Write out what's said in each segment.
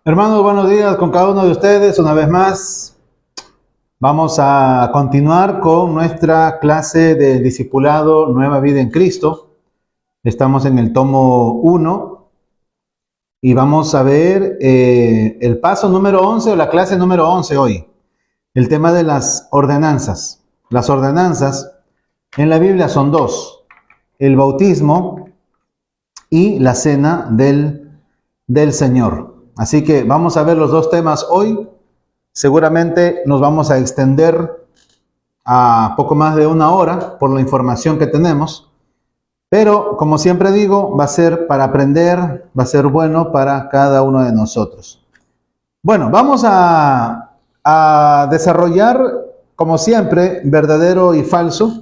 Hermanos, buenos días con cada uno de ustedes. Una vez más, vamos a continuar con nuestra clase de discipulado Nueva Vida en Cristo. Estamos en el tomo 1 y vamos a ver el paso número 11 o la clase número 11 hoy. El tema de las ordenanzas. Las ordenanzas en la Biblia son dos: el bautismo y la cena del Señor. Así que vamos a ver los dos temas hoy. Seguramente nos vamos a extender a poco más de una hora por la información que tenemos. Pero, como siempre digo, va a ser para aprender, va a ser bueno para cada uno de nosotros. Bueno, vamos a desarrollar, como siempre, verdadero y falso.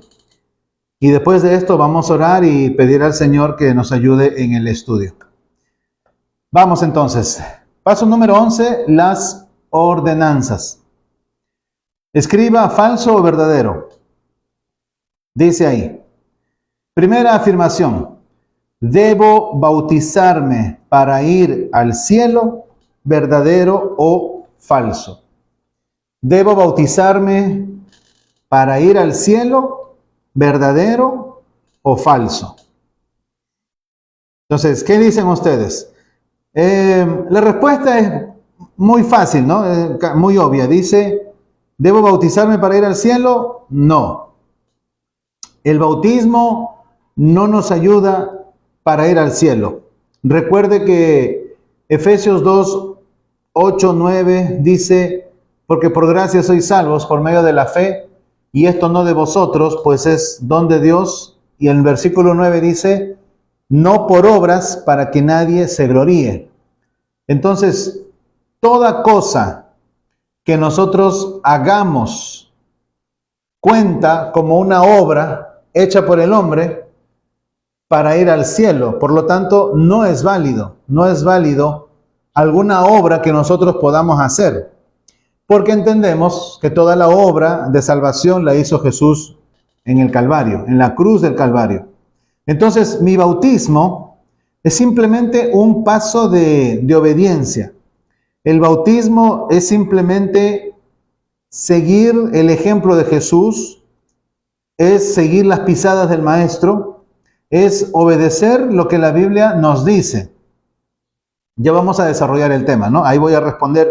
Y después de esto vamos a orar y pedir al Señor que nos ayude en el estudio. Vamos entonces. Paso número 11, las ordenanzas. Escriba falso o verdadero. Dice ahí. Primera afirmación. ¿Debo bautizarme para ir al cielo? ¿Verdadero o falso? ¿Debo bautizarme para ir al cielo? ¿Verdadero o falso? Entonces, ¿qué dicen ustedes? La respuesta es muy fácil, ¿no? Muy obvia. Dice, ¿debo bautizarme para ir al cielo? No. El bautismo no nos ayuda para ir al cielo. Recuerde que Efesios 2, 8, 9 dice, porque por gracia sois salvos por medio de la fe, y esto no de vosotros, pues es don de Dios. Y en el versículo 9 dice, no por obras para que nadie se gloríe. Entonces, toda cosa que nosotros hagamos cuenta como una obra hecha por el hombre para ir al cielo. Por lo tanto, no es válido alguna obra que nosotros podamos hacer, porque entendemos que toda la obra de salvación la hizo Jesús en el Calvario, en la cruz del Calvario. Entonces, mi bautismo es simplemente un paso de obediencia. El bautismo es simplemente seguir el ejemplo de Jesús, es seguir las pisadas del Maestro, es obedecer lo que la Biblia nos dice. Ya vamos a desarrollar el tema, ¿no? Ahí voy a responder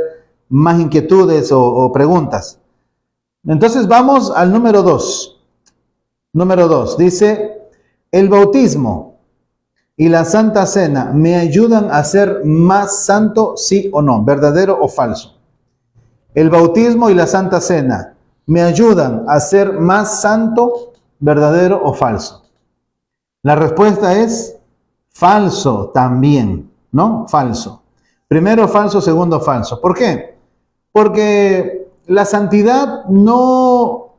más inquietudes o preguntas. Entonces vamos al número 2. Número 2, dice, el bautismo y la Santa Cena me ayudan a ser más santo, sí o no, verdadero o falso. El bautismo y la Santa Cena me ayudan a ser más santo, verdadero o falso. La respuesta es falso también, ¿no? Falso. Primero falso, segundo falso. ¿Por qué? Porque la santidad no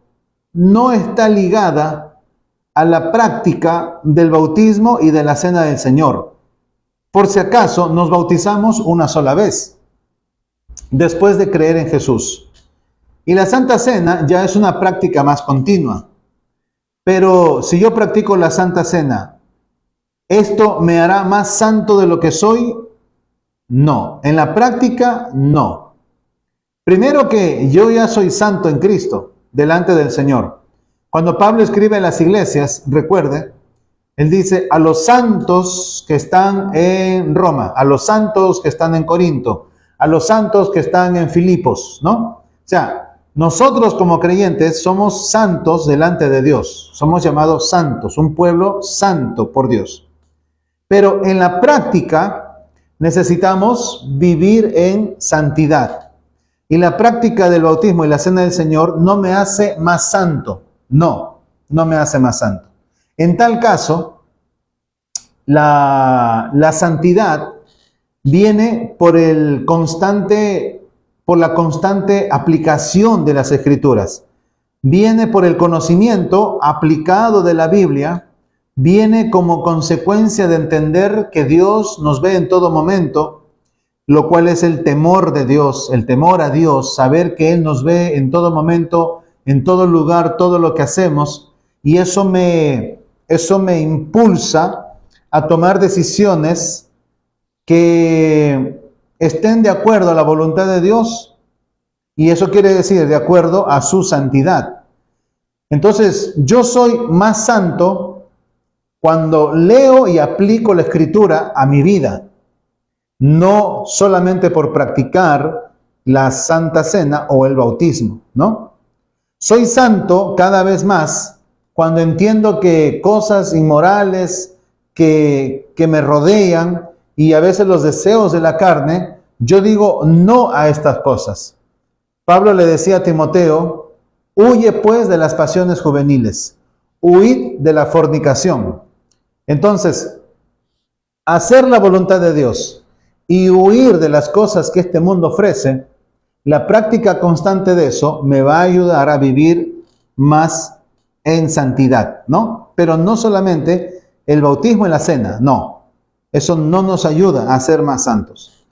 está ligada a la práctica del bautismo y de la cena del Señor. Por si acaso, nos bautizamos una sola vez, después de creer en Jesús. Y la Santa Cena ya es una práctica más continua. Pero si yo practico la Santa Cena, ¿esto me hará más santo de lo que soy? No. En la práctica, no. Primero que yo ya soy santo en Cristo, delante del Señor. Cuando Pablo escribe a las iglesias, recuerde, él dice a los santos que están en Roma, a los santos que están en Corinto, a los santos que están en Filipos, ¿no? O sea, nosotros como creyentes somos santos delante de Dios, somos llamados santos, un pueblo santo por Dios. Pero en la práctica necesitamos vivir en santidad. Y la práctica del bautismo y la cena del Señor no me hace más santo. No me hace más santo. En tal caso, la santidad viene por la constante aplicación de las Escrituras. Viene por el conocimiento aplicado de la Biblia. Viene como consecuencia de entender que Dios nos ve en todo momento, lo cual es el temor de Dios, el temor a Dios, saber que Él nos ve en todo momento, en todo lugar, todo lo que hacemos, y eso me impulsa a tomar decisiones que estén de acuerdo a la voluntad de Dios, y eso quiere decir de acuerdo a su santidad. Entonces, yo soy más santo cuando leo y aplico la Escritura a mi vida, no solamente por practicar la Santa Cena o el bautismo, ¿no? Soy santo cada vez más cuando entiendo que cosas inmorales que me rodean y a veces los deseos de la carne, yo digo no a estas cosas. Pablo le decía a Timoteo: huye pues de las pasiones juveniles, huid de la fornicación. Entonces, hacer la voluntad de Dios y huir de las cosas que este mundo ofrece, la práctica constante de eso me va a ayudar a vivir más en santidad, ¿no? Pero no solamente el bautismo y la cena, no. Eso no nos ayuda a ser más santos.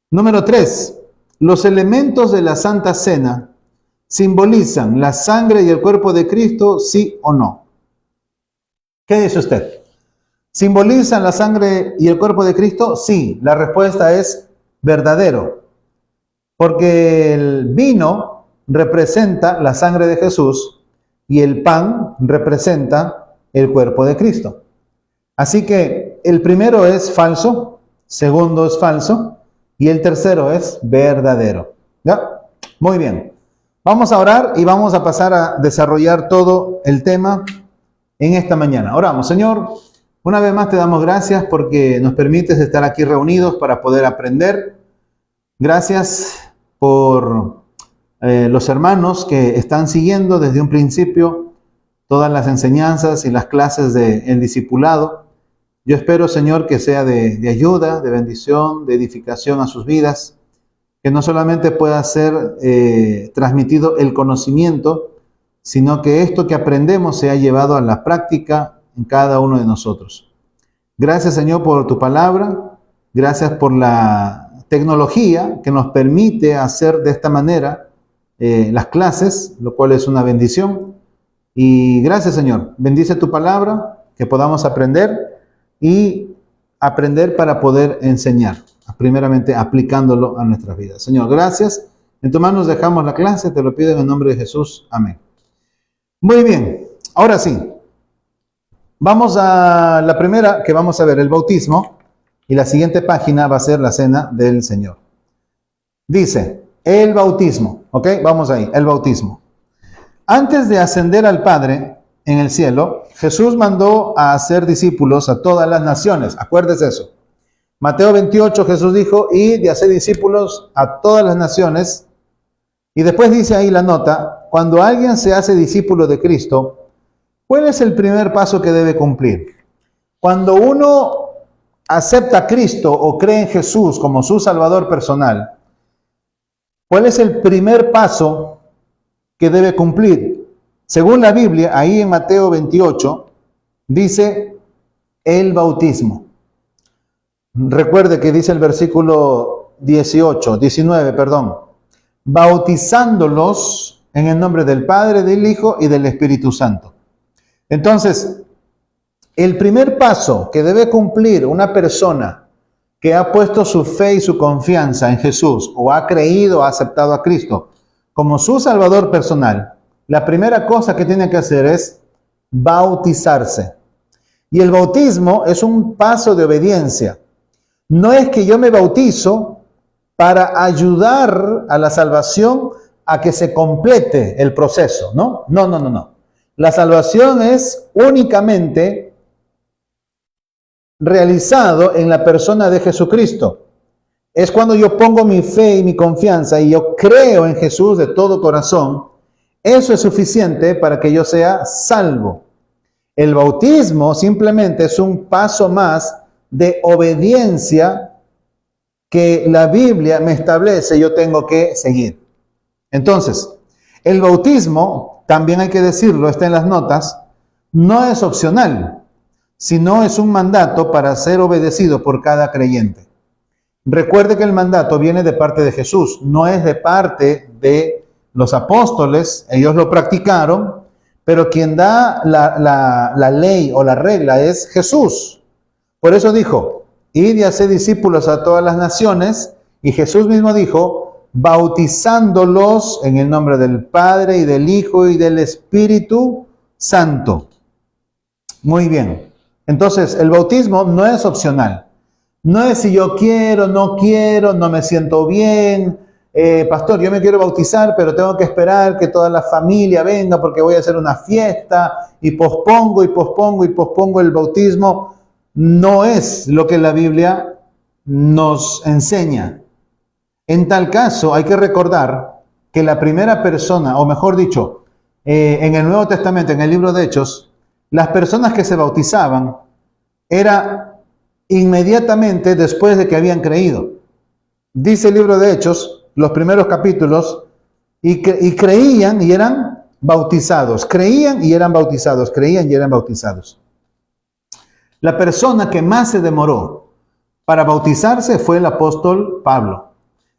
Número 3. Los elementos de la Santa Cena simbolizan la sangre y el cuerpo de Cristo, ¿sí o no? ¿Qué dice usted? ¿Simbolizan la sangre y el cuerpo de Cristo? Sí, la respuesta es verdadero. Porque el vino representa la sangre de Jesús y el pan representa el cuerpo de Cristo. Así que el primero es falso, segundo es falso y el tercero es verdadero. ¿Ya? Muy bien. Vamos a orar y vamos a pasar a desarrollar todo el tema en esta mañana. Oramos. Señor, una vez más te damos gracias porque nos permites estar aquí reunidos para poder aprender. Gracias por los hermanos que están siguiendo desde un principio todas las enseñanzas y las clases del discipulado. Yo espero, Señor, que sea de ayuda, de bendición, de edificación a sus vidas, que no solamente pueda ser transmitido el conocimiento, sino que esto que aprendemos sea llevado a la práctica en cada uno de nosotros. Gracias, Señor, por tu palabra. Gracias por la tecnología que nos permite hacer de esta manera las clases, lo cual es una bendición. Y gracias, Señor. Bendice tu palabra, que podamos aprender y aprender para poder enseñar, primeramente aplicándolo a nuestras vidas. Señor, gracias. En tus manos dejamos la clase, te lo pido en el nombre de Jesús. Amén. Muy bien, ahora sí. Vamos a la primera que vamos a ver, el bautismo, y la siguiente página va a ser la cena del Señor. Dice, el bautismo, ¿ok? Vamos ahí, el bautismo. Antes de ascender al Padre en el cielo, Jesús mandó a hacer discípulos a todas las naciones. Acuérdese eso. Mateo 28, Jesús dijo, id y haced discípulos a todas las naciones. Y después dice ahí la nota, cuando alguien se hace discípulo de Cristo, ¿cuál es el primer paso que debe cumplir? Cuando uno acepta a Cristo o cree en Jesús como su Salvador personal, ¿cuál es el primer paso que debe cumplir? Según la Biblia, ahí en Mateo 28, dice el bautismo. Recuerde que dice el versículo 19, bautizándolos en el nombre del Padre, del Hijo y del Espíritu Santo. Entonces, el primer paso que debe cumplir una persona que ha puesto su fe y su confianza en Jesús o ha creído, ha aceptado a Cristo como su Salvador personal, la primera cosa que tiene que hacer es bautizarse. Y el bautismo es un paso de obediencia. No es que yo me bautizo para ayudar a la salvación a que se complete el proceso, ¿no? No. La salvación es únicamente realizado en la persona de Jesucristo. Es cuando yo pongo mi fe y mi confianza y yo creo en Jesús de todo corazón. Eso es suficiente para que yo sea salvo. El bautismo simplemente es un paso más de obediencia que la Biblia me establece yo tengo que seguir. Entonces, el bautismo, también hay que decirlo, está en las notas, no es opcional, sino es un mandato para ser obedecido por cada creyente. Recuerde que el mandato viene de parte de Jesús, no es de parte de los apóstoles, ellos lo practicaron, pero quien da la ley o la regla es Jesús. Por eso dijo, id y haced discípulos a todas las naciones Y Jesús mismo dijo, bautizándolos en el nombre del Padre y del Hijo y del Espíritu Santo. Muy bien. Entonces, el bautismo no es opcional. No es si yo quiero, no me siento bien. Pastor, yo me quiero bautizar, pero tengo que esperar que toda la familia venga porque voy a hacer una fiesta y pospongo el bautismo. No es lo que la Biblia nos enseña. En tal caso, hay que recordar que la primera persona, o mejor dicho, en el Nuevo Testamento, en el libro de Hechos, las personas que se bautizaban era inmediatamente después de que habían creído. Dice el libro de Hechos, los primeros capítulos, y creían y eran bautizados, creían y eran bautizados, creían y eran bautizados. La persona que más se demoró para bautizarse fue el apóstol Pablo.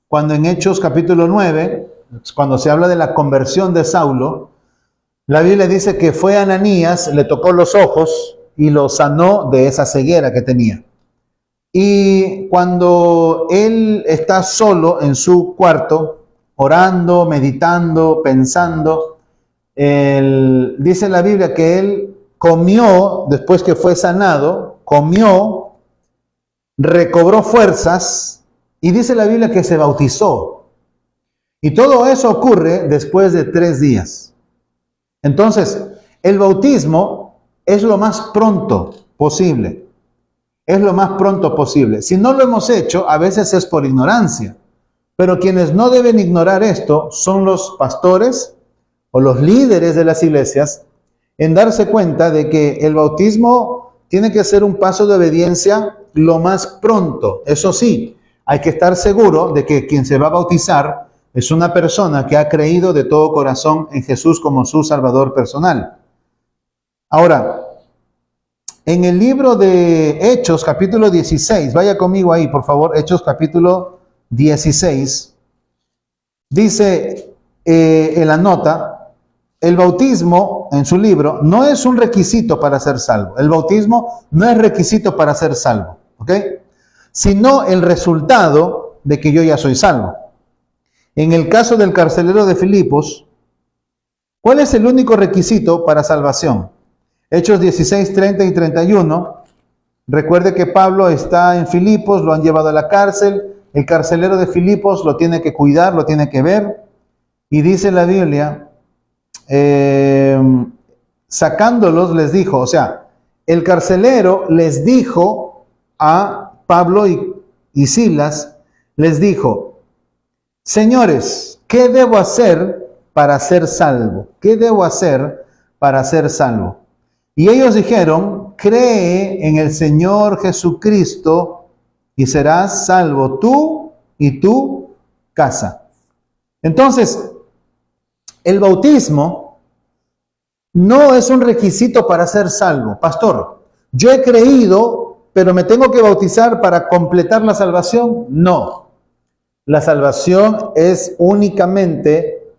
Cuando en Hechos capítulo 9, cuando se habla de la conversión de Saulo, la Biblia dice que fue Ananías, le tocó los ojos y lo sanó de esa ceguera que tenía. Y cuando él está solo en su cuarto, orando, meditando, pensando, dice la Biblia que él comió, después que fue sanado, comió, recobró fuerzas y dice la Biblia que se bautizó. Y todo eso ocurre después de 3 días. Entonces, el bautismo es lo más pronto posible. Es lo más pronto posible. Si no lo hemos hecho, a veces es por ignorancia. Pero quienes no deben ignorar esto son los pastores o los líderes de las iglesias en darse cuenta de que el bautismo tiene que ser un paso de obediencia lo más pronto. Eso sí, hay que estar seguro de que quien se va a bautizar es una persona que ha creído de todo corazón en Jesús como su Salvador personal. Ahora, en el libro de Hechos, capítulo 16, vaya conmigo ahí, por favor, Hechos, capítulo 16, dice en la nota, el bautismo, en su libro, no es un requisito para ser salvo. El bautismo no es requisito para ser salvo, ¿ok? Sino el resultado de que yo ya soy salvo. En el caso del carcelero de Filipos, ¿cuál es el único requisito para salvación? Hechos 16, 30 y 31. Recuerde que Pablo está en Filipos, lo han llevado a la cárcel. El carcelero de Filipos lo tiene que cuidar, lo tiene que ver. Y dice la Biblia, sacándolos les dijo, o sea, el carcelero les dijo a Pablo y Silas, les dijo, señores, ¿qué debo hacer para ser salvo? ¿Qué debo hacer para ser salvo? Y ellos dijeron, cree en el Señor Jesucristo y serás salvo tú y tu casa. Entonces, el bautismo no es un requisito para ser salvo. Pastor, yo he creído, pero me tengo que bautizar para completar la salvación. No. La salvación es únicamente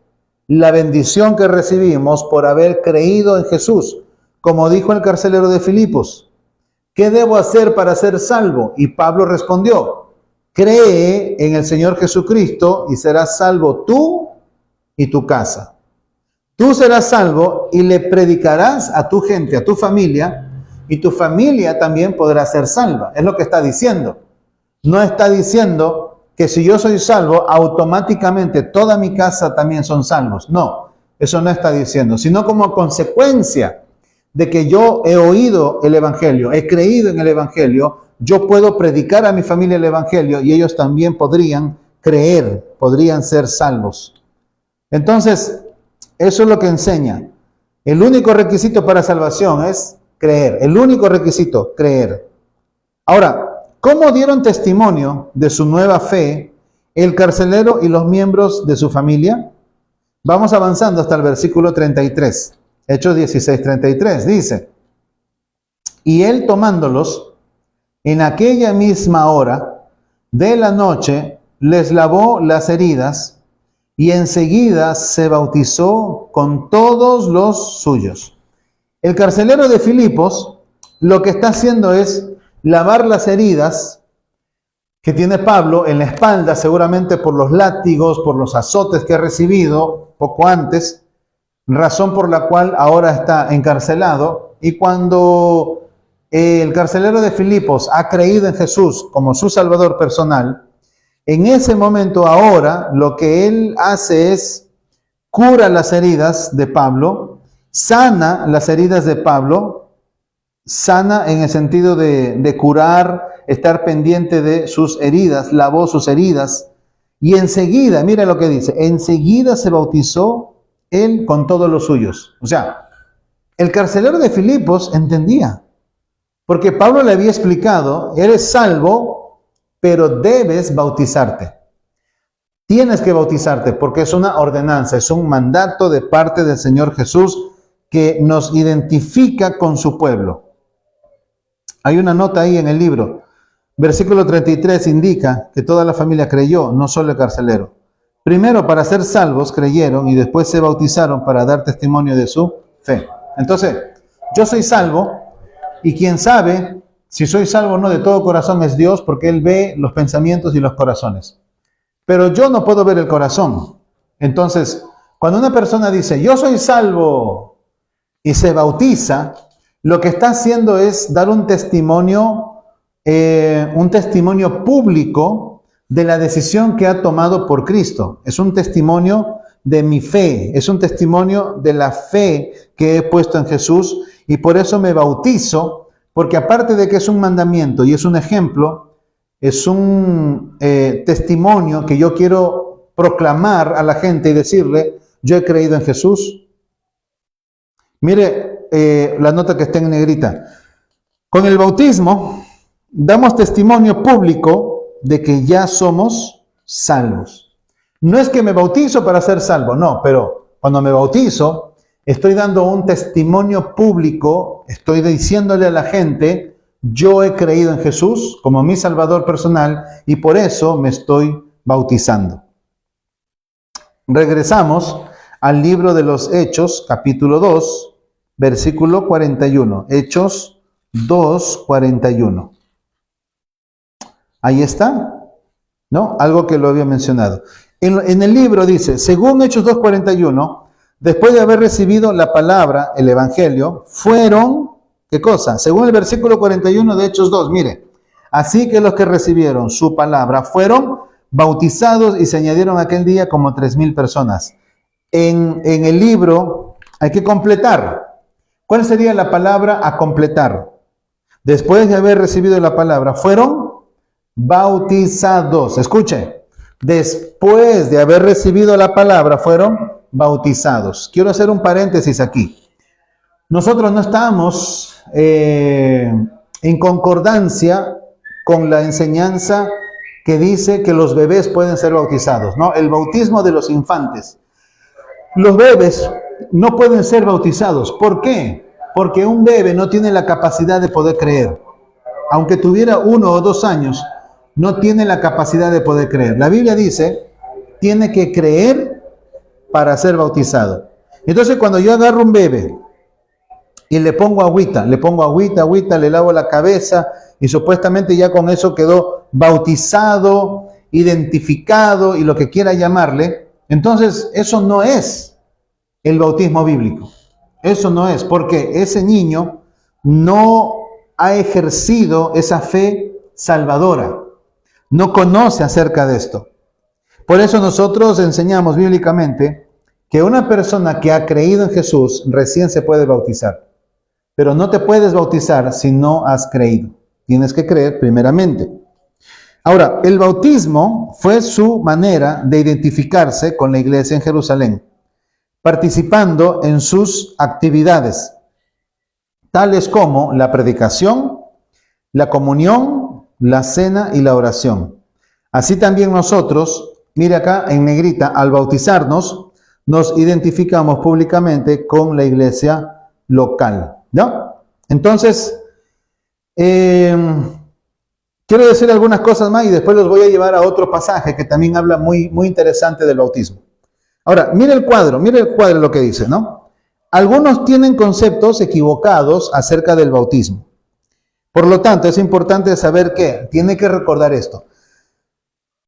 la bendición que recibimos por haber creído en Jesús. Como dijo el carcelero de Filipos, ¿qué debo hacer para ser salvo? Y Pablo respondió, cree en el Señor Jesucristo y serás salvo tú y tu casa. Tú serás salvo y le predicarás a tu gente, a tu familia, y tu familia también podrá ser salva. Es lo que está diciendo. No está diciendo que si yo soy salvo, automáticamente toda mi casa también son salvos. No, eso no está diciendo, sino como consecuencia de que yo he oído el Evangelio, he creído en el Evangelio, yo puedo predicar a mi familia el Evangelio y ellos también podrían creer, podrían ser salvos. Entonces, eso es lo que enseña. El único requisito para salvación es creer. El único requisito, creer. Ahora, ¿cómo dieron testimonio de su nueva fe el carcelero y los miembros de su familia? Vamos avanzando hasta el versículo 33. Hechos 16, 33. Dice, y él tomándolos, en aquella misma hora de la noche, les lavó las heridas y enseguida se bautizó con todos los suyos. El carcelero de Filipos lo que está haciendo es lavar las heridas que tiene Pablo en la espalda, seguramente por los látigos, por los azotes que ha recibido poco antes, razón por la cual ahora está encarcelado. Y cuando el carcelero de Filipos ha creído en Jesús como su Salvador personal, en ese momento ahora lo que él hace es cura las heridas de Pablo, sana las heridas de Pablo, sana en el sentido de curar, estar pendiente de sus heridas, lavó sus heridas, y enseguida, mira lo que dice, enseguida se bautizó él con todos los suyos. O sea, el carcelero de Filipos entendía, porque Pablo le había explicado, eres salvo, pero debes bautizarte. Tienes que bautizarte porque es una ordenanza, es un mandato de parte del Señor Jesús que nos identifica con su pueblo. Hay una nota ahí en el libro. Versículo 33 indica que toda la familia creyó, no solo el carcelero. Primero para ser salvos creyeron y después se bautizaron para dar testimonio de su fe. Entonces, yo soy salvo y quien sabe si soy salvo o no de todo corazón es Dios, porque Él ve los pensamientos y los corazones. Pero yo no puedo ver el corazón. Entonces, cuando una persona dice, yo soy salvo, y se bautiza, lo que está haciendo es dar un testimonio público de la decisión que ha tomado por Cristo. Es un testimonio de mi fe, es un testimonio de la fe que he puesto en Jesús, y por eso me bautizo, porque aparte de que es un mandamiento y es un ejemplo, es un testimonio que yo quiero proclamar a la gente y decirle, yo he creído en Jesús. Mire la nota que está en negrita. Con el bautismo damos testimonio público de que ya somos salvos. No es que me bautizo para ser salvo, no, pero cuando me bautizo estoy dando un testimonio público, estoy diciéndole a la gente, yo he creído en Jesús como mi Salvador personal y por eso me estoy bautizando. Regresamos al libro de los Hechos, capítulo 2, versículo 41. Hechos 2, 41. Ahí está, ¿no? Algo que lo había mencionado. En el libro dice, según Hechos 2, 41, después de haber recibido la palabra, el evangelio, fueron... ¿Qué cosa? Según el versículo 41 de Hechos 2, mire, así que los que recibieron su palabra fueron bautizados y se añadieron aquel día como 3,000 personas. En el libro hay que completar. ¿Cuál sería la palabra a completar? Después de haber recibido la palabra, fueron bautizados. Escuche, después de haber recibido la palabra, fueron bautizados. Quiero hacer un paréntesis aquí. Nosotros no estamos en concordancia con la enseñanza que dice que los bebés pueden ser bautizados, ¿no? El bautismo de los infantes. Los bebés no pueden ser bautizados. ¿Por qué? Porque un bebé no tiene la capacidad de poder creer. Aunque tuviera 1 o 2 años, no tiene la capacidad de poder creer. La Biblia dice, tiene que creer para ser bautizado. Entonces, cuando yo agarro un bebé y le pongo agüita, le lavo la cabeza y supuestamente ya con eso quedó bautizado, identificado y lo que quiera llamarle, entonces eso no es el bautismo bíblico. Eso no es, porque ese niño no ha ejercido esa fe salvadora, no conoce acerca de esto. Por eso nosotros enseñamos bíblicamente que una persona que ha creído en Jesús recién se puede bautizar. Pero no te puedes bautizar si no has creído. Tienes que creer primeramente. Ahora, el bautismo fue su manera de identificarse con la iglesia en Jerusalén, participando en sus actividades, tales como la predicación, la comunión, la cena y la oración. Así también nosotros, mire acá en negrita, al bautizarnos, nos identificamos públicamente con la iglesia local, ¿no? Entonces, quiero decir algunas cosas más y después los voy a llevar a otro pasaje que también habla muy interesante del bautismo. Ahora, mire el cuadro lo que dice, ¿no? Algunos tienen conceptos equivocados acerca del bautismo. Por lo tanto, es importante saber que tiene que recordar esto.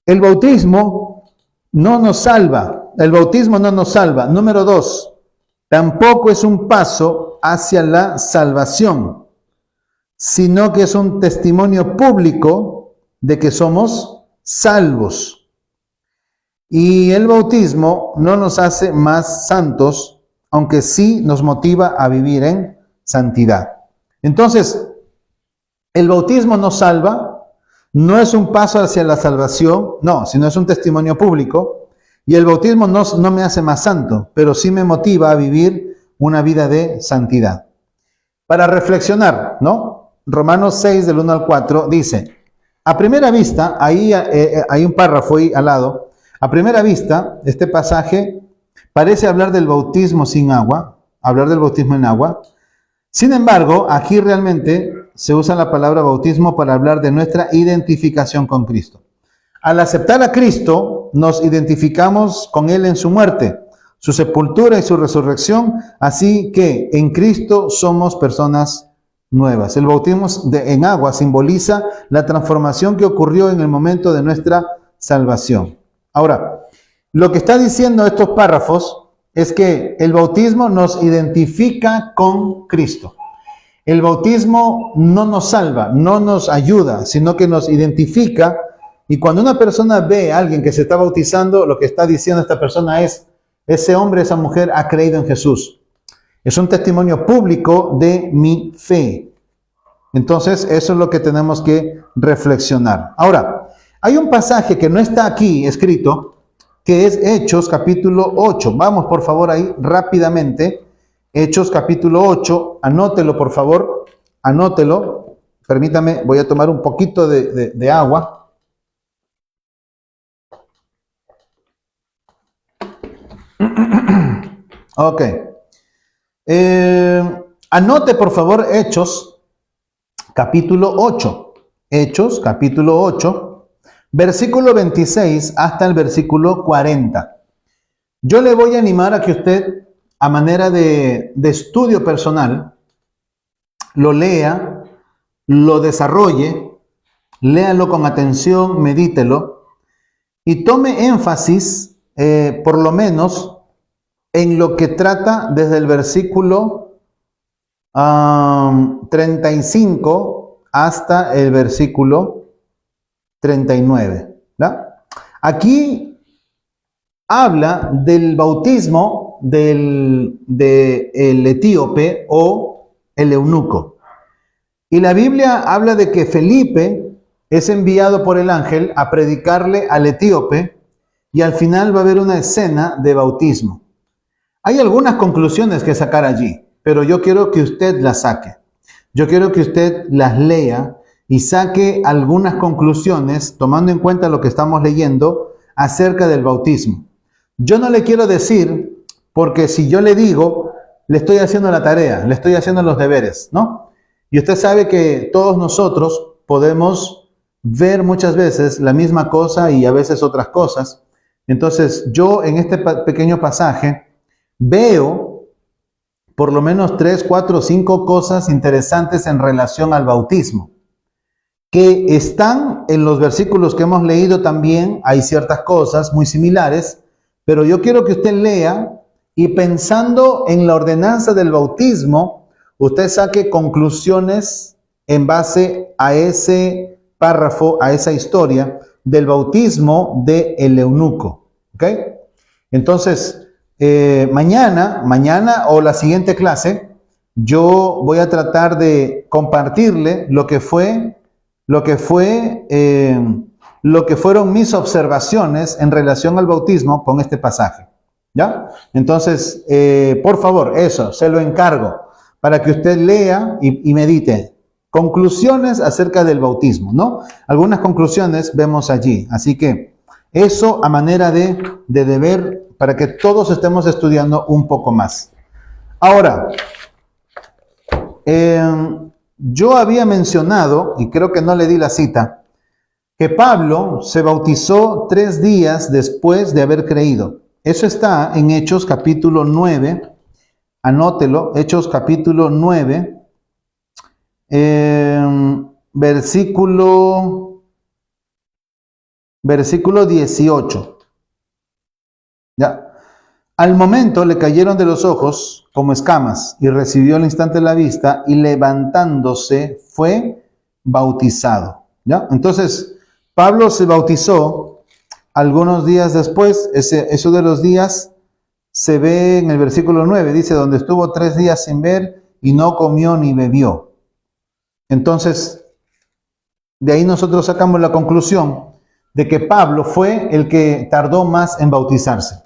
El bautismo no nos salva. El bautismo no nos salva. Número 2, tampoco es un paso hacia la salvación, sino que es un testimonio público de que somos salvos. Y el bautismo no nos hace más santos, aunque sí nos motiva a vivir en santidad. Entonces, el bautismo no salva, no es un paso hacia la salvación, no, sino es un testimonio público. Y el bautismo no me hace más santo, pero sí me motiva a vivir una vida de santidad. Para reflexionar, ¿no? Romanos 6, del 1 al 4, dice, a primera vista, ahí hay un párrafo ahí al lado, a primera vista, este pasaje parece hablar del bautismo sin agua, hablar del bautismo en agua. Sin embargo, aquí realmente se usa la palabra bautismo para hablar de nuestra identificación con Cristo. Al aceptar a Cristo, nos identificamos con Él en su muerte, su sepultura y su resurrección, así que en Cristo somos personas nuevas. El bautismo en agua simboliza la transformación que ocurrió en el momento de nuestra salvación. Ahora, lo que está diciendo estos párrafos es que el bautismo nos identifica con Cristo. El bautismo no nos salva, no nos ayuda, sino que nos identifica. Y cuando una persona ve a alguien que se está bautizando, lo que está diciendo esta persona es, ese hombre, esa mujer ha creído en Jesús. Es un testimonio público de mi fe. Entonces, eso es lo que tenemos que reflexionar. Ahora, hay un pasaje que no está aquí escrito, que es Hechos capítulo 8. Vamos por favor ahí rápidamente. Hechos capítulo 8, anótelo por favor, anótelo. Permítame, voy a tomar un poquito de agua. Ok. Anote por favor Hechos capítulo 8. Hechos capítulo 8, versículo 26 hasta el versículo 40. Yo le voy a animar a que usted, a manera de estudio personal, lo lea, lo desarrolle, léalo con atención, medítelo y tome énfasis, por lo menos, en lo que trata desde el versículo 35 hasta el versículo 39. ¿verdad? Aquí habla del bautismo del etíope o el eunuco. Y la Biblia habla de que Felipe es enviado por el ángel a predicarle al etíope y al final va a haber una escena de bautismo. Hay algunas conclusiones que sacar allí, pero yo quiero que usted las saque. Yo quiero que usted las lea y saque algunas conclusiones tomando en cuenta lo que estamos leyendo acerca del bautismo. Yo no le quiero decir, porque si yo le digo, le estoy haciendo la tarea, le estoy haciendo los deberes, ¿no? Y usted sabe que todos nosotros podemos ver muchas veces la misma cosa y a veces otras cosas. Entonces, yo en este pequeño pasaje veo por lo menos 3, 4, 5 cosas interesantes en relación al bautismo, que están en los versículos que hemos leído también. Hay ciertas cosas muy similares, pero yo quiero que usted lea y pensando en la ordenanza del bautismo, usted saque conclusiones en base a ese párrafo, a esa historia del bautismo del eunuco. ¿Ok? Entonces, mañana o la siguiente clase, yo voy a tratar de compartirle lo que fueron mis observaciones en relación al bautismo con este pasaje. ¿Ya? Entonces, por favor, eso, se lo encargo, para que usted lea y medite. Conclusiones acerca del bautismo, ¿no? Algunas conclusiones vemos allí. Así que eso a manera de deber para que todos estemos estudiando un poco más. Ahora, yo había mencionado, y creo que no le di la cita, que Pablo se bautizó 3 días después de haber creído. Eso está en Hechos capítulo 9, anótelo, Hechos capítulo 9, versículo versículo 18. ¿Ya? Al momento le cayeron de los ojos como escamas y recibió al instante la vista y levantándose fue bautizado. ¿Ya? Entonces, Pablo se bautizó algunos días después. Eso de los días se ve en el versículo 9. Dice, donde estuvo 3 días sin ver y no comió ni bebió. Entonces, de ahí nosotros sacamos la conclusión de que Pablo fue el que tardó más en bautizarse.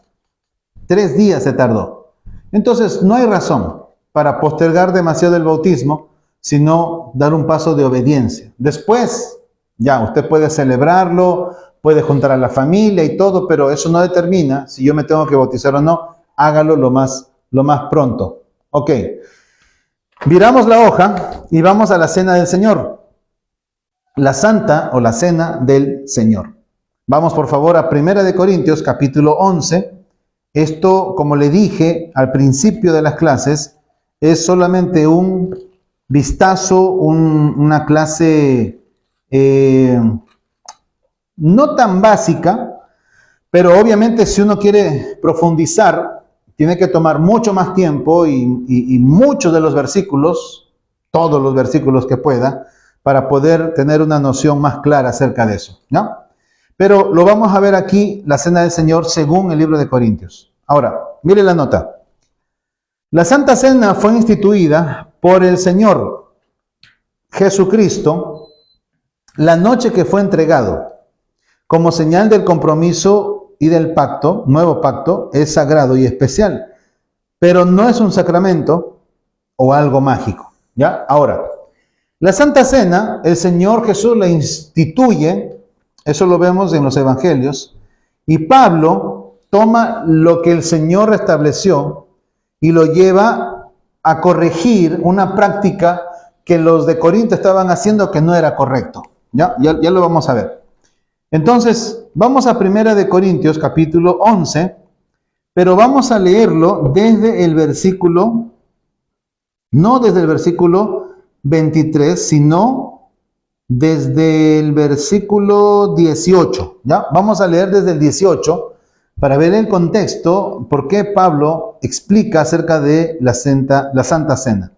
3 días se tardó. Entonces, no hay razón para postergar demasiado el bautismo, sino dar un paso de obediencia. Después, ya, usted puede celebrarlo, puede juntar a la familia y todo, pero eso no determina si yo me tengo que bautizar o no. Hágalo lo más pronto. Ok. Viramos la hoja y vamos a la cena del Señor. La santa o la cena del Señor. Vamos por favor a 1 Corintios capítulo 11. Esto, como le dije al principio de las clases, es solamente un vistazo, una clase no tan básica, pero obviamente si uno quiere profundizar, tiene que tomar mucho más tiempo y muchos de los versículos, todos los versículos que pueda, para poder tener una noción más clara acerca de eso, ¿no? Pero lo vamos a ver aquí, la cena del Señor, según el libro de Corintios. Ahora, mire la nota. La Santa Cena fue instituida por el Señor Jesucristo la noche que fue entregado. Como señal del compromiso y del pacto, nuevo pacto, es sagrado y especial. Pero no es un sacramento o algo mágico, ¿ya? Ahora, la Santa Cena, el Señor Jesús la instituye. Eso lo vemos en los evangelios. Y Pablo toma lo que el Señor estableció y lo lleva a corregir una práctica que los de Corinto estaban haciendo que no era correcto. Ya lo vamos a ver. Entonces, vamos a 1 Corintios capítulo 11, pero vamos a leerlo desde el versículo, no desde el versículo 23, sino desde el versículo 18, ¿ya? Vamos a leer desde el 18 para ver el contexto, por qué Pablo explica acerca de la Santa Cena.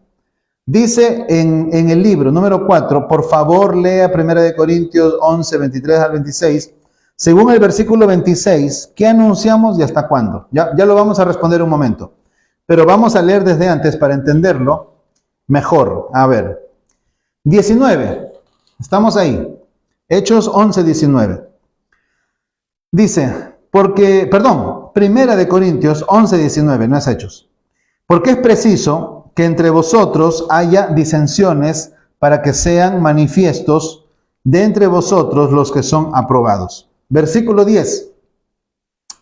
Dice en el libro número 4, por favor lea 1 Corintios 11, 23 al 26, según el versículo 26, ¿qué anunciamos y hasta cuándo? Ya lo vamos a responder un momento, pero vamos a leer desde antes para entenderlo mejor. A ver, 19. Estamos ahí. Hechos 11, 19. Dice, 1 Corintios 11, 19, no es Hechos. Porque es preciso que entre vosotros haya disensiones para que sean manifiestos de entre vosotros los que son aprobados. Versículo 20,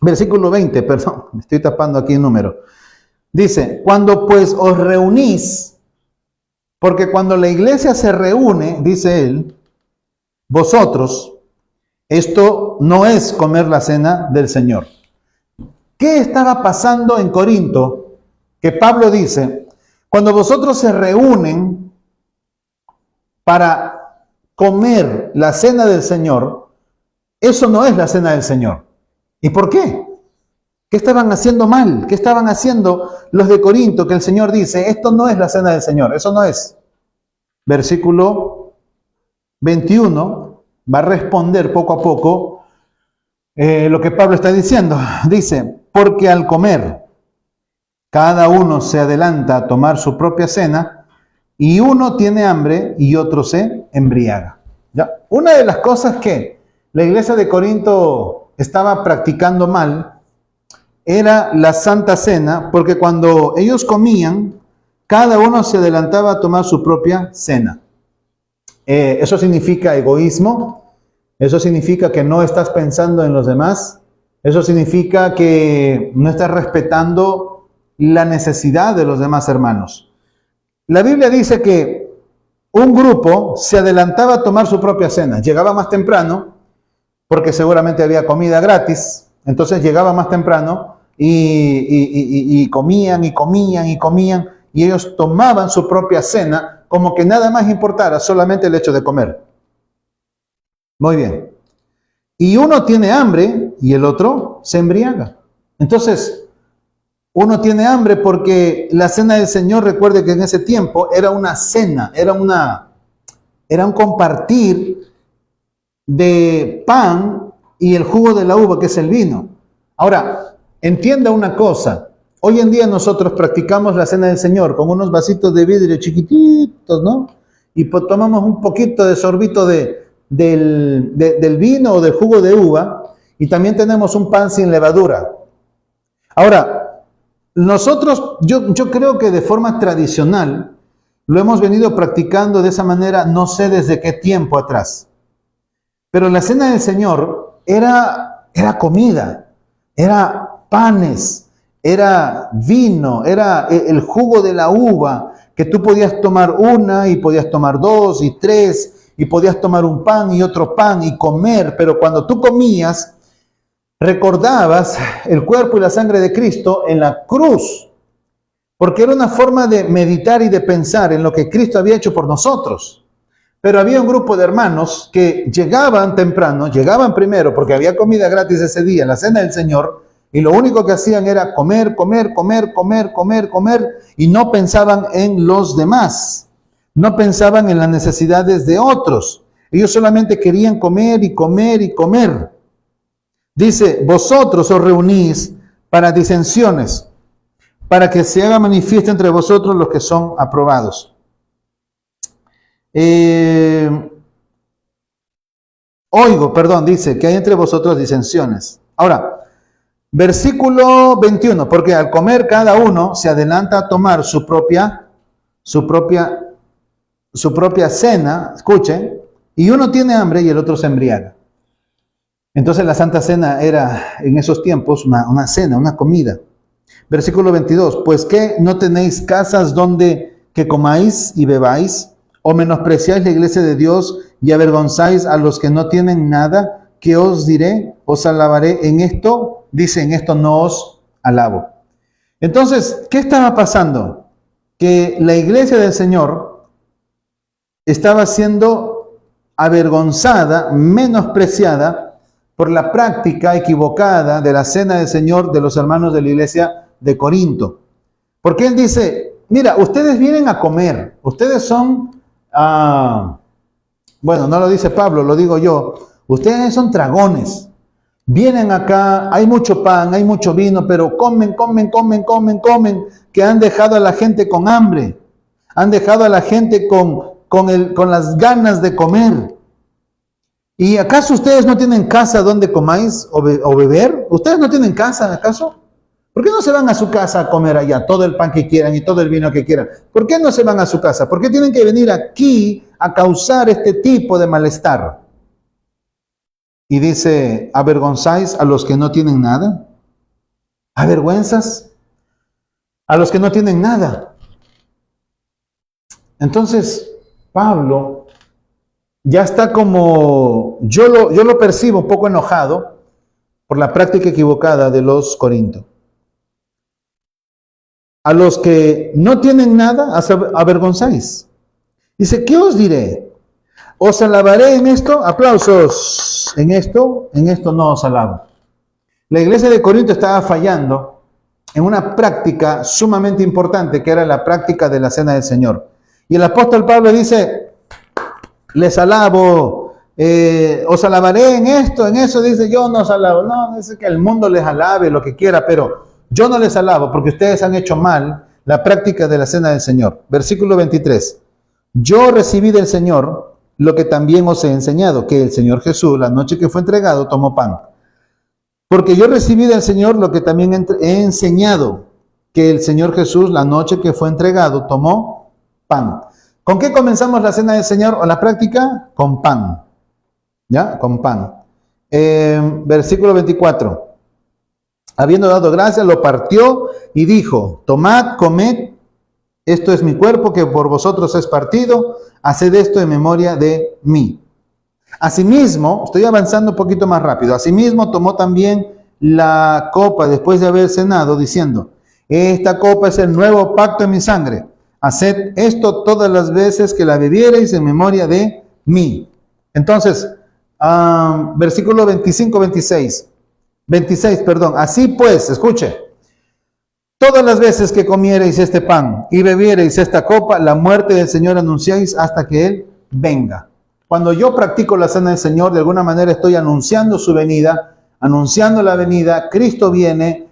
me estoy tapando aquí el número. Dice, cuando pues os reunís, porque cuando la iglesia se reúne, dice él, vosotros, esto no es comer la cena del Señor. ¿Qué estaba pasando en Corinto? Que Pablo dice, cuando vosotros se reúnen para comer la cena del Señor, eso no es la cena del Señor. ¿Y por qué? ¿Qué estaban haciendo mal? ¿Qué estaban haciendo los de Corinto? Que el Señor dice, esto no es la cena del Señor, eso no es. Versículo 21 va a responder poco a poco lo que Pablo está diciendo. Dice, porque al comer, cada uno se adelanta a tomar su propia cena y uno tiene hambre y otro se embriaga. ¿Ya? Una de las cosas que la iglesia de Corinto estaba practicando mal era la Santa Cena, porque cuando ellos comían, cada uno se adelantaba a tomar su propia cena. Eso significa egoísmo, eso significa que no estás pensando en los demás, eso significa que no estás respetando la necesidad de los demás hermanos. La Biblia dice que un grupo se adelantaba a tomar su propia cena, llegaba más temprano, porque seguramente había comida gratis, entonces llegaba más temprano y comían, y ellos tomaban su propia cena como que nada más importara, solamente el hecho de comer. Muy bien. Y uno tiene hambre y el otro se embriaga. Entonces, uno tiene hambre porque la cena del Señor, recuerde que en ese tiempo era una cena, era un compartir de pan y el jugo de la uva, que es el vino. Ahora, entienda una cosa. Hoy en día nosotros practicamos la cena del Señor con unos vasitos de vidrio chiquititos, ¿no? Y pues tomamos un poquito de sorbito del vino o del jugo de uva, y también tenemos un pan sin levadura. Ahora, nosotros, yo creo que de forma tradicional, lo hemos venido practicando de esa manera, no sé desde qué tiempo atrás. Pero la cena del Señor era comida, era panes, era vino, era el jugo de la uva, que tú podías tomar una y podías tomar dos y tres, y podías tomar un pan y otro pan y comer, pero cuando tú comías, recordabas el cuerpo y la sangre de Cristo en la cruz, porque era una forma de meditar y de pensar en lo que Cristo había hecho por nosotros. Pero había un grupo de hermanos que llegaban temprano, llegaban primero porque había comida gratis ese día, la cena del Señor, y lo único que hacían era comer, y no pensaban en los demás, no pensaban en las necesidades de otros. Ellos solamente querían comer y comer y comer. Dice, vosotros os reunís para disensiones, para que se haga manifiesto entre vosotros los que son aprobados. Dice que hay entre vosotros disensiones. Ahora, versículo 21, porque al comer cada uno se adelanta a tomar su propia cena, escuchen, y uno tiene hambre y el otro se embriaga. Entonces la Santa Cena era en esos tiempos una cena, una comida. Versículo 22, pues que no tenéis casas donde que comáis y bebáis, o menospreciáis la iglesia de Dios y avergonzáis a los que no tienen nada, ¿qué os diré? Os alabaré en esto. Dice, en esto no os alabo. Entonces, ¿qué estaba pasando? Que la iglesia del Señor estaba siendo avergonzada, menospreciada por la práctica equivocada de la cena del Señor de los hermanos de la iglesia de Corinto. Porque él dice, mira, ustedes vienen a comer, ustedes son, bueno, no lo dice Pablo, lo digo yo, ustedes son dragones, vienen acá, hay mucho pan, hay mucho vino, pero comen, que han dejado a la gente con hambre, han dejado a la gente con las ganas de comer. ¿Y acaso ustedes no tienen casa donde comáis o beber? ¿Ustedes no tienen casa, acaso? ¿Por qué no se van a su casa a comer allá todo el pan que quieran y todo el vino que quieran? ¿Por qué no se van a su casa? ¿Por qué tienen que venir aquí a causar este tipo de malestar? Y dice, ¿avergonzáis a los que no tienen nada? ¿Avergüenzas a los que no tienen nada? Entonces, Pablo ya está como, yo lo percibo un poco enojado por la práctica equivocada de los corintios. A los que no tienen nada, avergonzáis. Dice, ¿qué os diré? ¿Os alabaré en esto? Aplausos. En esto no os alabo. La iglesia de Corinto estaba fallando en una práctica sumamente importante, que era la práctica de la cena del Señor. Y el apóstol Pablo dice, les alabo, os alabaré en esto, en eso. Dice, yo no os alabo. No, dice que el mundo les alabe lo que quiera, pero yo no les alabo porque ustedes han hecho mal la práctica de la cena del Señor. Versículo 23. Yo recibí del Señor lo que también os he enseñado, que el Señor Jesús, la noche que fue entregado, tomó pan. Porque yo recibí del Señor lo que también he enseñado, que el Señor Jesús, la noche que fue entregado, tomó pan. ¿Con qué comenzamos la cena del Señor o la práctica? Con pan. ¿Ya? Con pan. Versículo 24. Habiendo dado gracias, lo partió y dijo, tomad, comed, esto es mi cuerpo que por vosotros es partido, haced esto en memoria de mí. Asimismo, estoy avanzando un poquito más rápido, asimismo tomó también la copa después de haber cenado, diciendo, esta copa es el nuevo pacto en mi sangre. Haced esto todas las veces que la bebiereis en memoria de mí. Entonces, Versículo 25, 26. 26, perdón. Así pues, escuche. Todas las veces que comiereis este pan y bebiereis esta copa, la muerte del Señor anunciáis hasta que Él venga. Cuando yo practico la cena del Señor, de alguna manera estoy anunciando su venida, anunciando la venida. Cristo viene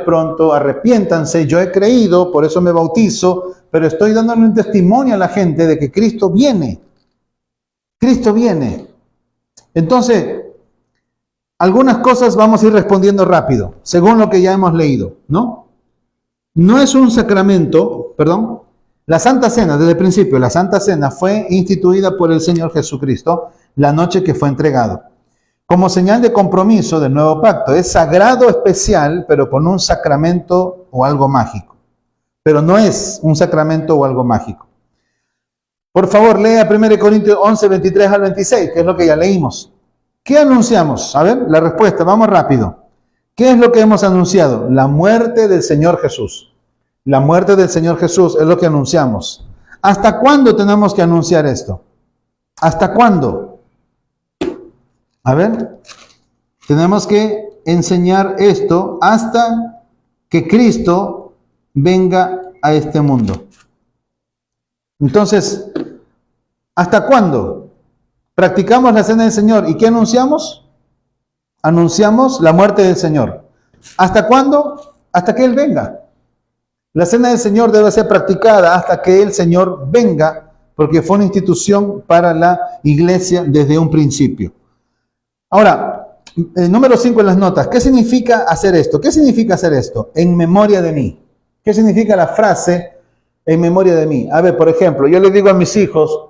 pronto, arrepiéntanse. Yo he creído, por eso me bautizo, pero estoy dándole un testimonio a la gente de que Cristo viene. Cristo viene. Entonces, algunas cosas vamos a ir respondiendo rápido, según lo que ya hemos leído, ¿no? No es un sacramento, perdón, la Santa Cena, desde el principio, la Santa Cena fue instituida por el Señor Jesucristo la noche que fue entregado, como señal de compromiso del nuevo pacto. Es sagrado especial, pero con un sacramento o algo mágico. Pero no es un sacramento o algo mágico. Por favor, lea 1 Corintios 11, 23 al 26, que es lo que ya leímos. ¿Qué anunciamos? A ver, la respuesta, vamos rápido. ¿Qué es lo que hemos anunciado? La muerte del Señor Jesús. La muerte del Señor Jesús es lo que anunciamos. ¿Hasta cuándo tenemos que anunciar esto? ¿Hasta cuándo? A ver, tenemos que enseñar esto hasta que Cristo venga a este mundo. Entonces, ¿hasta cuándo? Practicamos la cena del Señor. ¿Y qué anunciamos? Anunciamos la muerte del Señor. ¿Hasta cuándo? Hasta que Él venga. La cena del Señor debe ser practicada hasta que el Señor venga, porque fue una institución para la iglesia desde un principio. Ahora, el número 5 en las notas. ¿Qué significa hacer esto? ¿Qué significa hacer esto? En memoria de mí. ¿Qué significa la frase en memoria de mí? A ver, por ejemplo, yo le digo a mis hijos,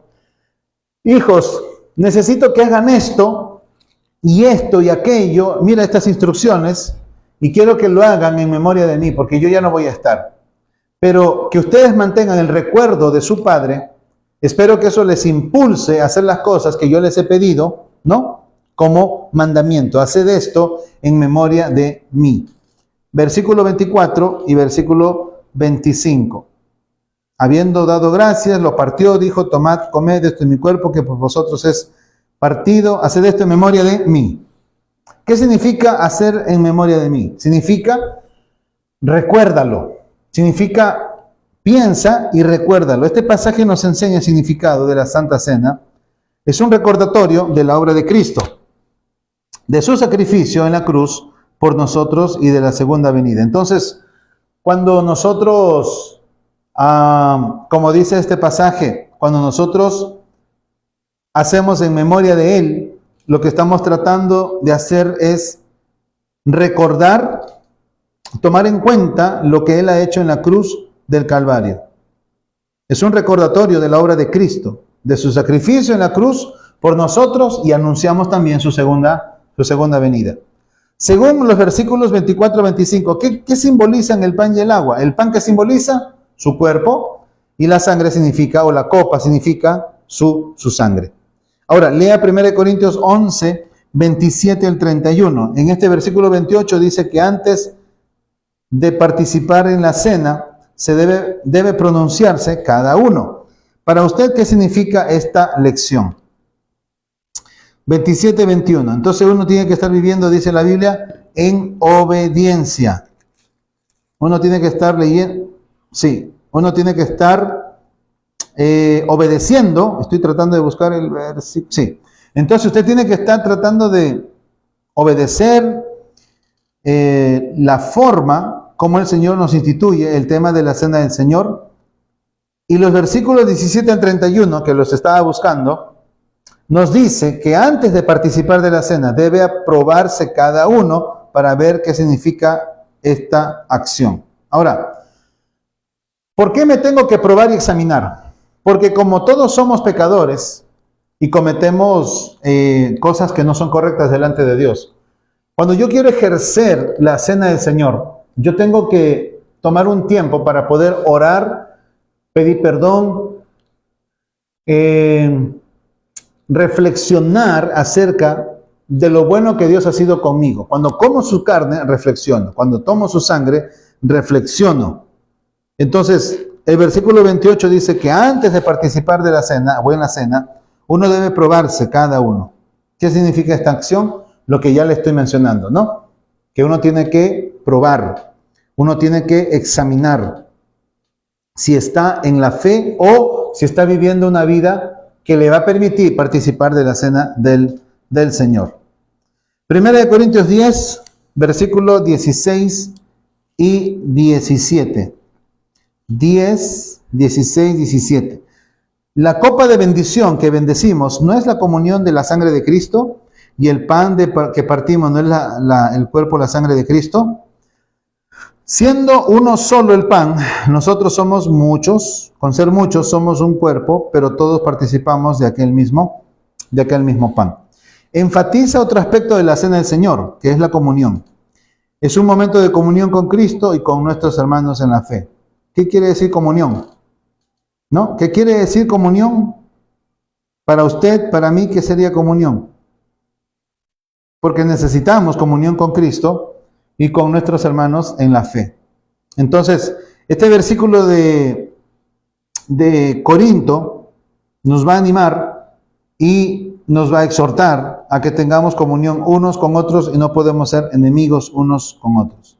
necesito que hagan esto y aquello, mira estas instrucciones, y quiero que lo hagan en memoria de mí, porque yo ya no voy a estar. Pero que ustedes mantengan el recuerdo de su padre, espero que eso les impulse a hacer las cosas que yo les he pedido, ¿no? Como mandamiento, haced esto en memoria de mí. Versículo 24 y versículo 25. Habiendo dado gracias, lo partió, dijo, tomad, comed, esto es mi cuerpo, que por vosotros es partido, haced esto en memoria de mí. ¿Qué significa hacer en memoria de mí? Significa recuérdalo. Significa piensa y recuérdalo. Este pasaje nos enseña el significado de la Santa Cena. Es un recordatorio de la obra de Cristo, de su sacrificio en la cruz por nosotros y de la segunda venida. Entonces, cuando nosotros, como dice este pasaje, cuando nosotros hacemos en memoria de Él, lo que estamos tratando de hacer es recordar, tomar en cuenta lo que Él ha hecho en la cruz del Calvario. Es un recordatorio de la obra de Cristo, de su sacrificio en la cruz por nosotros, y anunciamos también su segunda venida. Según los versículos 24-25, ¿qué simbolizan el pan y el agua? El pan, que simboliza su cuerpo, y la sangre significa, o la copa significa su sangre. Ahora, lea 1 Corintios 11, 27 al 31. En este versículo 28 dice que antes de participar en la cena, se debe pronunciarse cada uno. Para usted, ¿qué significa esta lección? 27, 21. Entonces uno tiene que estar viviendo, dice la Biblia, en obediencia. Uno tiene que estar leyendo, sí, uno tiene que estar obedeciendo. Estoy tratando de buscar el versículo, sí. Entonces usted tiene que estar tratando de obedecer la forma como el Señor nos instituye el tema de la cena del Señor. Y los versículos 17 al 31, que los estaba buscando, nos dice que antes de participar de la cena debe aprobarse cada uno para ver qué significa esta acción. Ahora, ¿por qué me tengo que probar y examinar? Porque como todos somos pecadores y cometemos cosas que no son correctas delante de Dios, cuando yo quiero ejercer la cena del Señor, yo tengo que tomar un tiempo para poder orar, pedir perdón, reflexionar acerca de lo bueno que Dios ha sido conmigo. Cuando como su carne, reflexiono. Cuando tomo su sangre, reflexiono. Entonces, el versículo 28 dice que antes de participar de la cena, o en la cena, uno debe probarse cada uno. ¿Qué significa esta acción? Lo que ya le estoy mencionando, ¿no? Que uno tiene que probar, uno tiene que examinar si está en la fe o si está viviendo una vida que le va a permitir participar de la cena del Señor. Primera de Corintios 10, versículos 16 y 17. 10, 16, 17. La copa de bendición que bendecimos no es la comunión de la sangre de Cristo, y el pan que partimos no es el cuerpo, la sangre de Cristo. Siendo uno solo el pan, nosotros somos muchos, con ser muchos somos un cuerpo, pero todos participamos de aquel mismo pan. Enfatiza otro aspecto de la cena del Señor, que es la comunión. Es un momento de comunión con Cristo y con nuestros hermanos en la fe. ¿Qué quiere decir comunión? ¿No? ¿Qué quiere decir comunión? Para usted, para mí, ¿qué sería comunión? Porque necesitamos comunión con Cristo y con nuestros hermanos en la fe. Entonces, este versículo de Corinto nos va a animar y nos va a exhortar a que tengamos comunión unos con otros y no podemos ser enemigos unos con otros.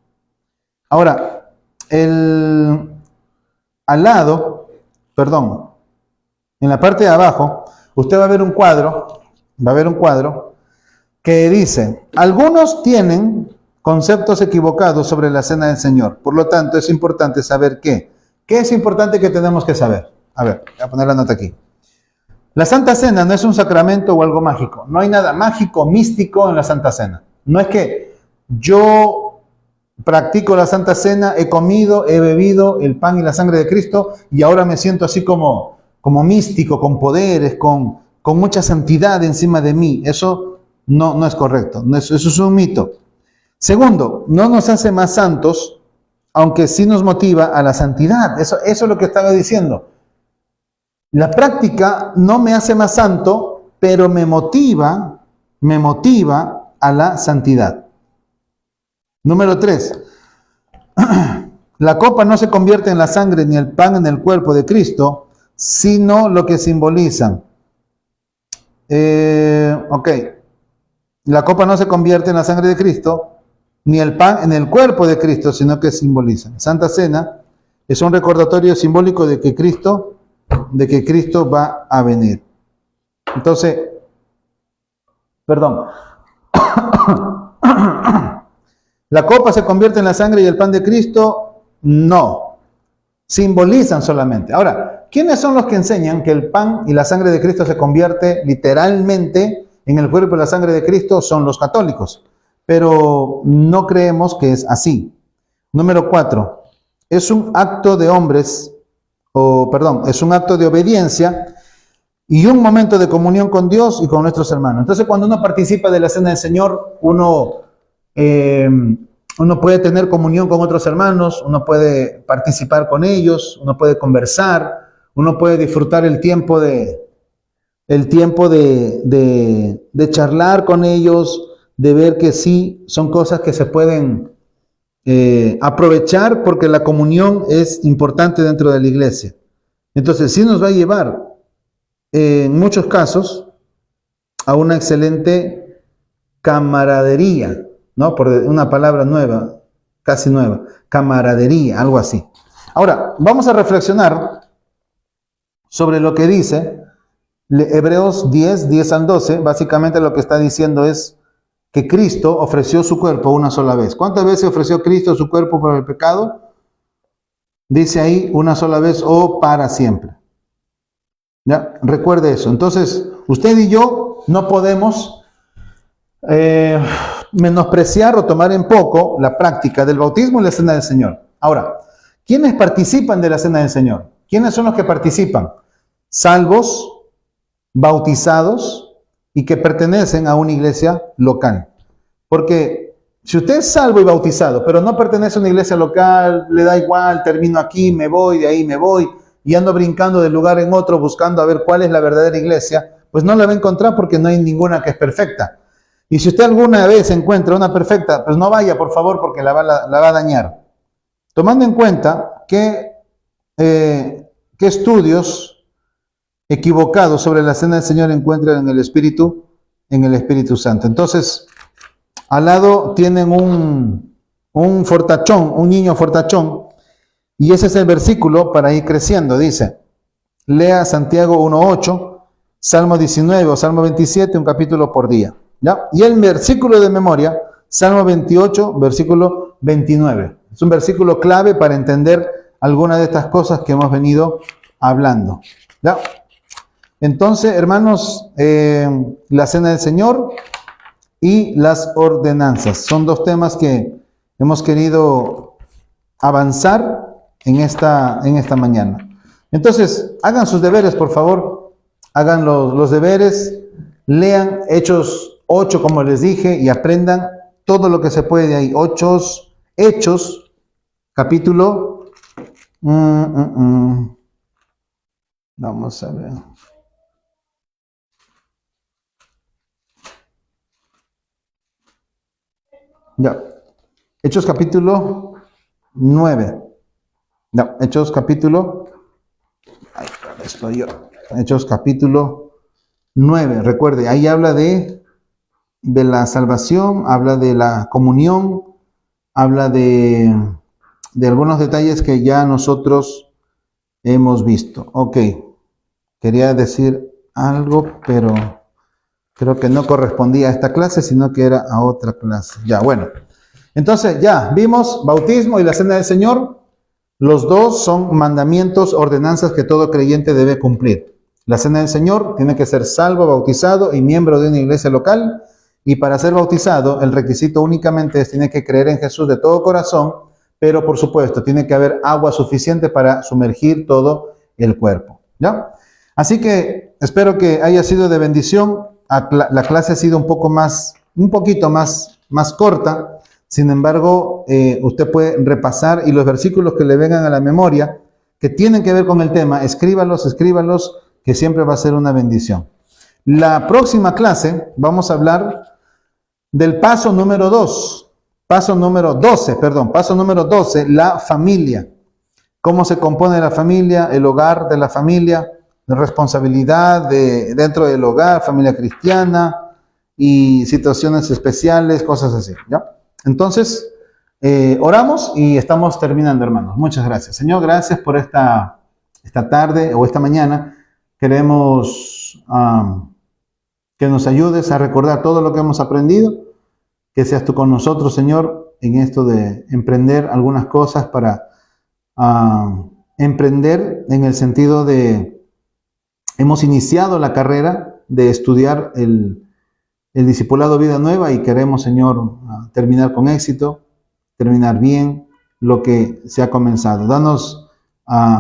Ahora, en la parte de abajo, usted va a ver un cuadro, que dice, algunos tienen conceptos equivocados sobre la cena del Señor. Por lo tanto, es importante saber qué. ¿Qué es importante que tenemos que saber? A ver, voy a poner la nota aquí. La Santa Cena no es un sacramento o algo mágico. No hay nada mágico, místico en la Santa Cena. No es que yo practico la Santa Cena, he comido, he bebido el pan y la sangre de Cristo y ahora me siento así como místico, con poderes, con mucha santidad encima de mí. Eso no es correcto. Eso es un mito. Segundo, no nos hace más santos, aunque sí nos motiva a la santidad. Eso es lo que estaba diciendo. La práctica no me hace más santo, pero me motiva a la santidad. Número 3. La copa no se convierte en la sangre ni el pan en el cuerpo de Cristo, sino lo que simbolizan. La copa no se convierte en la sangre de Cristo, ni el pan en el cuerpo de Cristo, sino que simbolizan. Santa Cena es un recordatorio simbólico de que Cristo va a venir. Entonces, ¿la copa se convierte en la sangre y el pan de Cristo? No. Simbolizan solamente. Ahora, ¿quiénes son los que enseñan que el pan y la sangre de Cristo se convierte literalmente en el cuerpo y la sangre de Cristo? Son los católicos. Pero no creemos que es así. Número 4. Es un acto de es un acto de obediencia y un momento de comunión con Dios y con nuestros hermanos. Entonces, cuando uno participa de la cena del Señor, uno puede tener comunión con otros hermanos, uno puede participar con ellos, uno puede conversar, uno puede disfrutar el tiempo de charlar con ellos, de ver que sí son cosas que se pueden aprovechar porque la comunión es importante dentro de la iglesia. Entonces, sí nos va a llevar en muchos casos a una excelente camaradería, ¿no? Por una palabra nueva, casi nueva, camaradería, algo así. Ahora, vamos a reflexionar sobre lo que dice Hebreos 10 al 12. Básicamente lo que está diciendo es que Cristo ofreció su cuerpo una sola vez. ¿Cuántas veces ofreció Cristo su cuerpo por el pecado? Dice ahí una sola vez o para siempre. ¿Ya? Recuerde eso. Entonces, usted y yo no podemos menospreciar o tomar en poco la práctica del bautismo y la cena del Señor. Ahora, ¿quiénes participan de la cena del Señor? ¿Quiénes son los que participan? Salvos, bautizados y que pertenecen a una iglesia local. Porque si usted es salvo y bautizado, pero no pertenece a una iglesia local, le da igual, termino aquí, me voy, de ahí me voy, y ando brincando de lugar en otro buscando a ver cuál es la verdadera iglesia, pues no la va a encontrar porque no hay ninguna que es perfecta. Y si usted alguna vez encuentra una perfecta, pues no vaya, por favor, porque la va a dañar. Tomando en cuenta que estudios equivocados sobre la cena del Señor encuentran en el Espíritu en el Espíritu Santo. Entonces, al lado tienen un fortachón, un niño fortachón, y ese es el versículo para ir creciendo. Dice, lea Santiago 1:8, Salmo 19 o Salmo 27, un capítulo por día, ¿ya? Y el versículo de memoria, Salmo 28, versículo 29. Es un versículo clave para entender algunas de estas cosas que hemos venido hablando, ¿ya? Entonces, hermanos, la cena del Señor y las ordenanzas son dos temas que hemos querido avanzar en esta mañana. Entonces, hagan sus deberes, por favor. Hagan los deberes. Lean Hechos 8, como les dije, y aprendan todo lo que se puede de ahí. Hechos, capítulo. Vamos a ver. Ya. Hechos capítulo 9. No, Hechos capítulo. Ahí estoy yo. Hechos capítulo 9. Recuerde, ahí habla de la salvación, habla de la comunión, habla de algunos detalles que ya nosotros hemos visto. Ok. Quería decir algo, pero creo que no correspondía a esta clase, sino que era a otra clase. Ya, bueno. Entonces, ya vimos bautismo y la cena del Señor. Los dos son mandamientos, ordenanzas que todo creyente debe cumplir. La cena del Señor tiene que ser salvo, bautizado y miembro de una iglesia local. Y para ser bautizado, el requisito únicamente es tiene que creer en Jesús de todo corazón, pero por supuesto, tiene que haber agua suficiente para sumergir todo el cuerpo, ¿ya? Así que espero que haya sido de bendición. La clase ha sido un poquito más corta. Sin embargo, usted puede repasar y los versículos que le vengan a la memoria, que tienen que ver con el tema, escríbalos, que siempre va a ser una bendición. La próxima clase vamos a hablar del paso número 12, la familia. Cómo se compone la familia, el hogar de la familia, la responsabilidad dentro del hogar, familia cristiana y situaciones especiales, cosas así, ¿ya? Entonces, oramos y estamos terminando, hermanos. Muchas gracias. Señor, gracias por esta tarde o esta mañana. Queremos que nos ayudes a recordar todo lo que hemos aprendido. Que seas tú con nosotros, Señor, en esto de emprender algunas cosas para emprender en el sentido de hemos iniciado la carrera de estudiar el discipulado Vida Nueva y queremos, Señor, terminar con éxito, terminar bien lo que se ha comenzado. Danos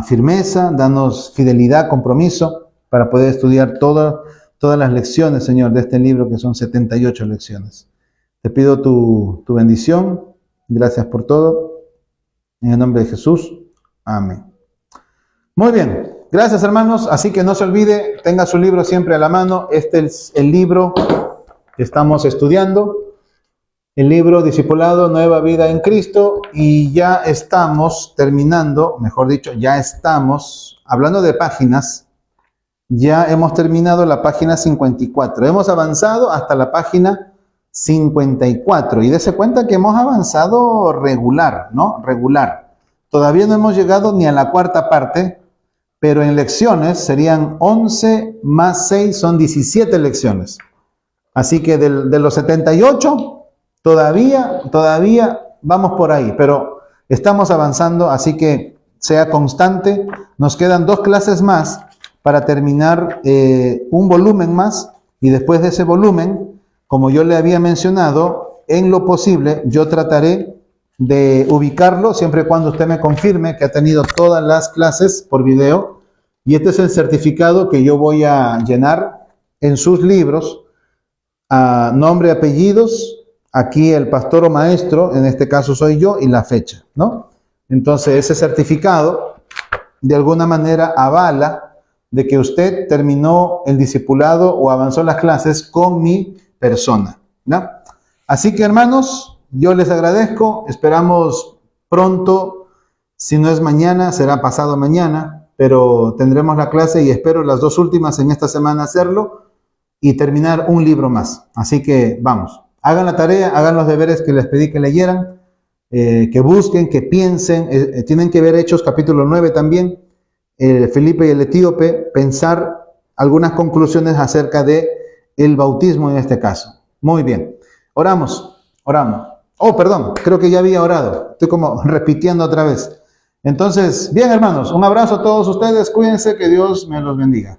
firmeza, danos fidelidad, compromiso para poder estudiar todas las lecciones, Señor, de este libro que son 78 lecciones. Te pido tu bendición. Gracias por todo. En el nombre de Jesús. Amén. Muy bien. Gracias, hermanos. Así que no se olvide, tenga su libro siempre a la mano. Este es el libro que estamos estudiando. El libro Discipulado Nueva Vida en Cristo. Y ya estamos terminando, mejor dicho, ya estamos hablando de páginas. Ya hemos terminado la página 54. Hemos avanzado hasta la página 54 y dése cuenta que hemos avanzado regular, ¿no? Regular. Todavía no hemos llegado ni a la cuarta parte, pero en lecciones serían 11 más 6, son 17 lecciones. Así que de los 78, todavía vamos por ahí, pero estamos avanzando, así que sea constante. Nos quedan 2 clases más para terminar un volumen más y después de ese volumen, como yo le había mencionado, en lo posible yo trataré de ubicarlo siempre y cuando usted me confirme que ha tenido todas las clases por video. Y este es el certificado que yo voy a llenar en sus libros, nombre, apellidos, aquí el pastor o maestro, en este caso soy yo, y la fecha, ¿no? Entonces ese certificado de alguna manera avala de que usted terminó el discipulado o avanzó las clases con mi persona, ¿no? Así que, hermanos, yo les agradezco, esperamos pronto, si no es mañana, será pasado mañana, pero tendremos la clase y espero las 2 últimas en esta semana hacerlo y terminar un libro más. Así que vamos, hagan la tarea, hagan los deberes que les pedí que leyeran, que busquen, que piensen. Tienen que ver Hechos capítulo 9 también, Felipe y el etíope, pensar algunas conclusiones acerca de el bautismo en este caso. Muy bien, oramos. Oh, perdón, creo que ya había orado, estoy como repitiendo otra vez. Entonces, bien hermanos, un abrazo a todos ustedes, cuídense, que Dios me los bendiga.